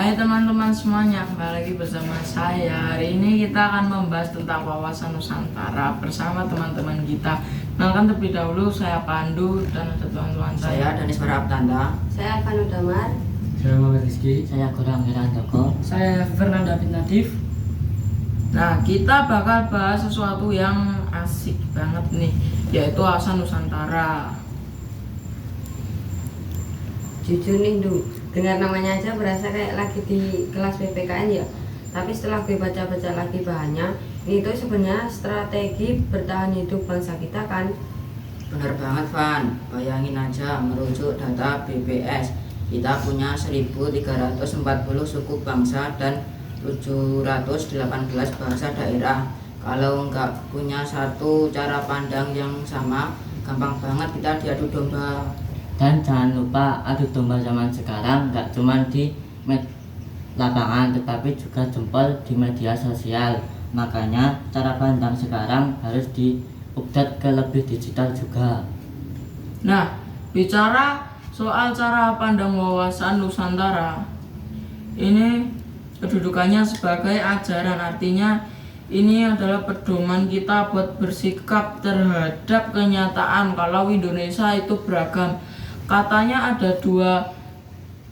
Hai teman-teman semuanya, kembali lagi bersama saya. Hari ini kita akan membahas tentang wawasan Nusantara bersama teman-teman kita. Kenalkan terlebih dahulu, saya Pandu dan ada teman-teman Saya Danis Barabtanda. Saya Vanu Damar. Saya Muhammad Rizky. Saya Kurang Wirandoko. Saya Fernanda bin Nadif. Nah, kita bakal bahas sesuatu yang asik banget nih, yaitu wawasan Nusantara. Jujur nih Du, dengar namanya aja berasa kayak lagi di kelas PPKN ya. Tapi setelah gue baca-baca lagi bahannya, ini tuh sebenarnya strategi bertahan hidup bangsa kita kan. Benar banget Van, bayangin aja merujuk data BPS, kita punya 1340 suku bangsa dan 718 bahasa daerah. Kalau nggak punya satu cara pandang yang sama, gampang banget kita diadu domba. Dan jangan lupa adu domba zaman sekarang nggak cuma di lapangan tetapi juga jempol di media sosial. Makanya cara pandang sekarang harus diupdate ke lebih digital juga. Nah, bicara soal cara pandang wawasan Nusantara, ini kedudukannya sebagai ajaran, artinya ini adalah pedoman kita buat bersikap terhadap kenyataan kalau Indonesia itu beragam. Katanya ada dua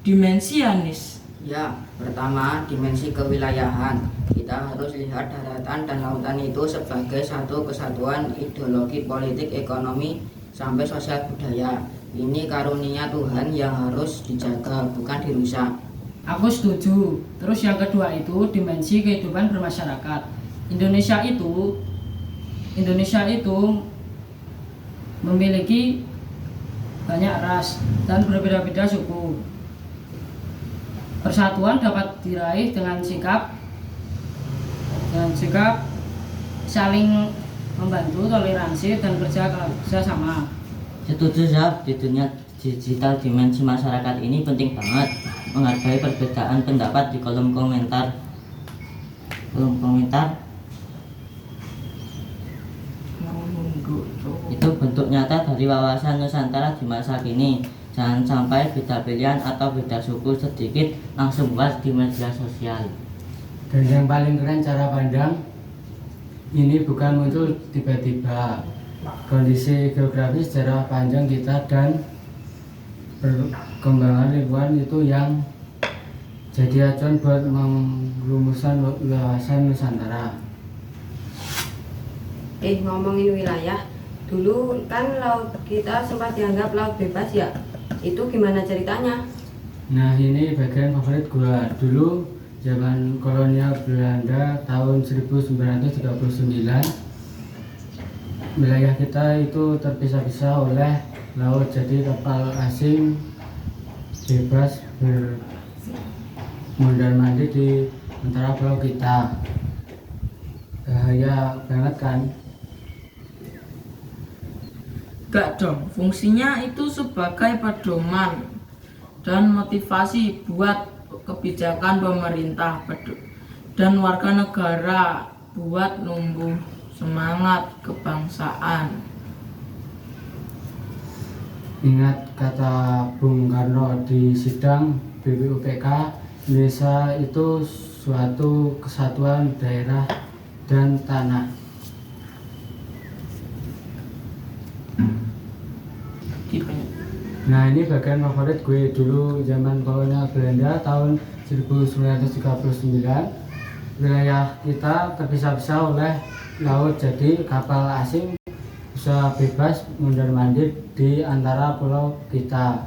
dimensi, Anis. Ya, pertama dimensi kewilayahan. Kita harus lihat daratan dan lautan itu sebagai satu kesatuan ideologi, politik, ekonomi, sampai sosial budaya. Ini karunia Tuhan yang harus dijaga, bukan dirusak. Aku setuju. Terus yang kedua itu dimensi kehidupan bermasyarakat. Indonesia itu memiliki banyak ras dan berbeda-beda suku. Persatuan dapat diraih dengan sikap saling membantu, toleransi dan kerja sama. Setuju ya, di dunia digital dimensi masyarakat ini penting banget. Menghargai perbedaan pendapat di kolom komentar. Itu bentuk nyata dari wawasan Nusantara di masa kini. Jangan sampai beda pilihan atau beda suku sedikit langsung buat di media sosial. Dan yang paling keren cara pandang ini bukan muncul tiba-tiba. Kondisi geografis sejarah panjang kita dan perkembangan lingkungan itu yang jadi acuan buat merumuskan wawasan Nusantara. Ngomongin wilayah, dulu kan laut kita sempat dianggap laut bebas ya. Itu gimana ceritanya? Nah, ini bagian favorit gua. Dulu zaman kolonial Belanda tahun 1939, wilayah kita itu terpisah-pisah oleh laut, jadi kapal asing bebas bermondar-mandir di antara pulau kita. Bahaya banget kan? Gak dong, fungsinya itu sebagai pedoman dan motivasi buat kebijakan pemerintah dan warga negara buat numbuh semangat kebangsaan. Ingat kata Bung Karno di sidang BPUPK, Indonesia itu suatu kesatuan daerah dan tanah. Nah, ini bagian favorit gue. Dulu zaman kolonial Belanda tahun 1939, wilayah kita terpisah-pisah oleh laut, jadi kapal asing bisa bebas mondar-mandir di antara pulau kita.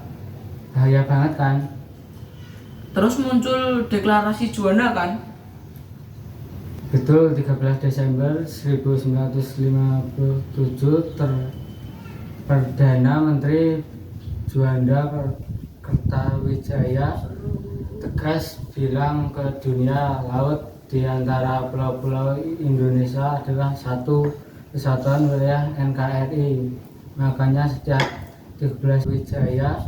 Bahaya banget kan? Terus muncul deklarasi Juanda kan? Betul, 13 Desember 1957 Perdana Menteri Juanda Kertawijaya tegas bilang ke dunia, laut di antara pulau-pulau Indonesia adalah satu kesatuan wilayah NKRI. Makanya sejak 13 Wijaya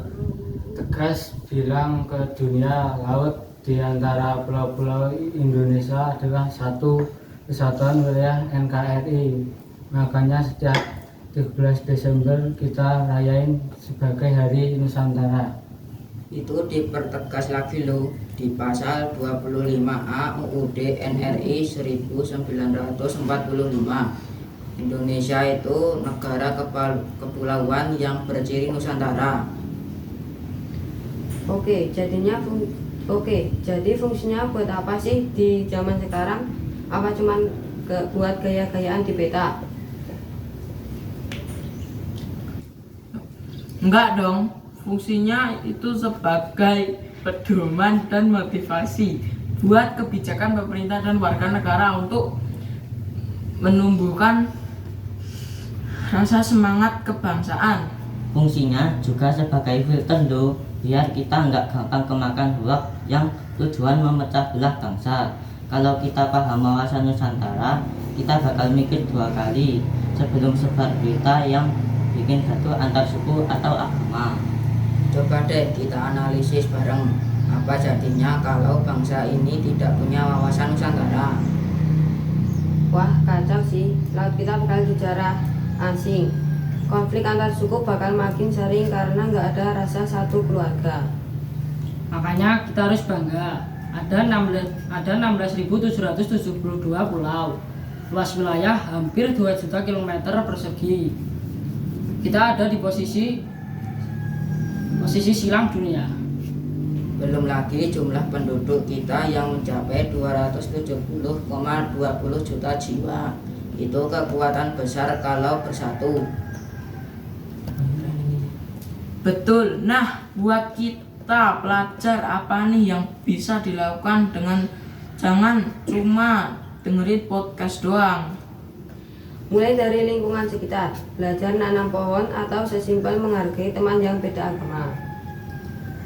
tegas bilang ke dunia, laut di antara pulau-pulau Indonesia adalah satu kesatuan wilayah NKRI. Makanya sejak 13 Desember kita rayain sebagai Hari Nusantara. itu dipertegas lagi loh di pasal 25A UUD NRI 1945. Indonesia itu negara kepulauan yang berciri Nusantara. Jadi fungsinya buat apa sih di zaman sekarang? Apa cuman buat gaya-gayaan di peta? Enggak dong, fungsinya itu sebagai pedoman dan motivasi buat kebijakan pemerintah dan warga negara untuk menumbuhkan rasa semangat kebangsaan. Fungsinya juga sebagai filter loh, biar kita nggak gampang kemakan hoax yang tujuan memecah belah bangsa. Kalau kita paham wawasan Nusantara, kita bakal mikir 2 kali sebelum sebar berita yang bikin gaduh antar suku atau agama. Coba deh kita analisis bareng, apa jadinya kalau bangsa ini tidak punya wawasan Nusantara. Wah, kacau sih. Laut kita bakal dijarah asing. Konflik antar suku bakal makin sering karena nggak ada rasa satu keluarga. Makanya kita harus bangga. Ada 16.772 pulau. Luas wilayah hampir 2 juta kilometer persegi. Kita ada di posisi silang dunia. Belum lagi jumlah penduduk kita yang mencapai 270,20 juta jiwa. Itu kekuatan besar kalau bersatu. Betul. Nah, buat kita pelajar apa nih yang bisa dilakukan dengan jangan cuma dengerin podcast doang. Mulai dari lingkungan sekitar, belajar nanam pohon atau sesimpel menghargai teman yang beda agama.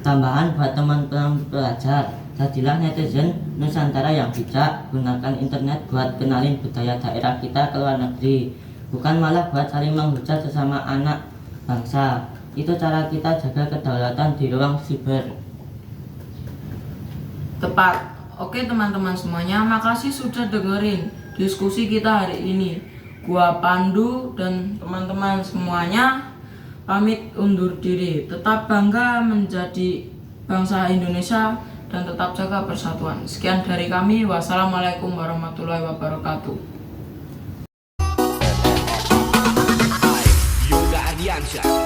Tambahan buat teman-teman pelajar, jadilah netizen Nusantara yang bijak, gunakan internet buat kenalin budaya daerah kita ke luar negeri, bukan malah buat saling menghujat sesama anak bangsa. Itu cara kita jaga kedaulatan di ruang siber. Tepat. Oke teman-teman semuanya, makasih sudah dengerin diskusi kita hari ini. Gua Pandu dan teman-teman semuanya pamit undur diri. Tetap bangga menjadi bangsa Indonesia dan tetap jaga persatuan. Sekian dari kami. Wassalamualaikum warahmatullahi wabarakatuh. Yoga Ardiansyah.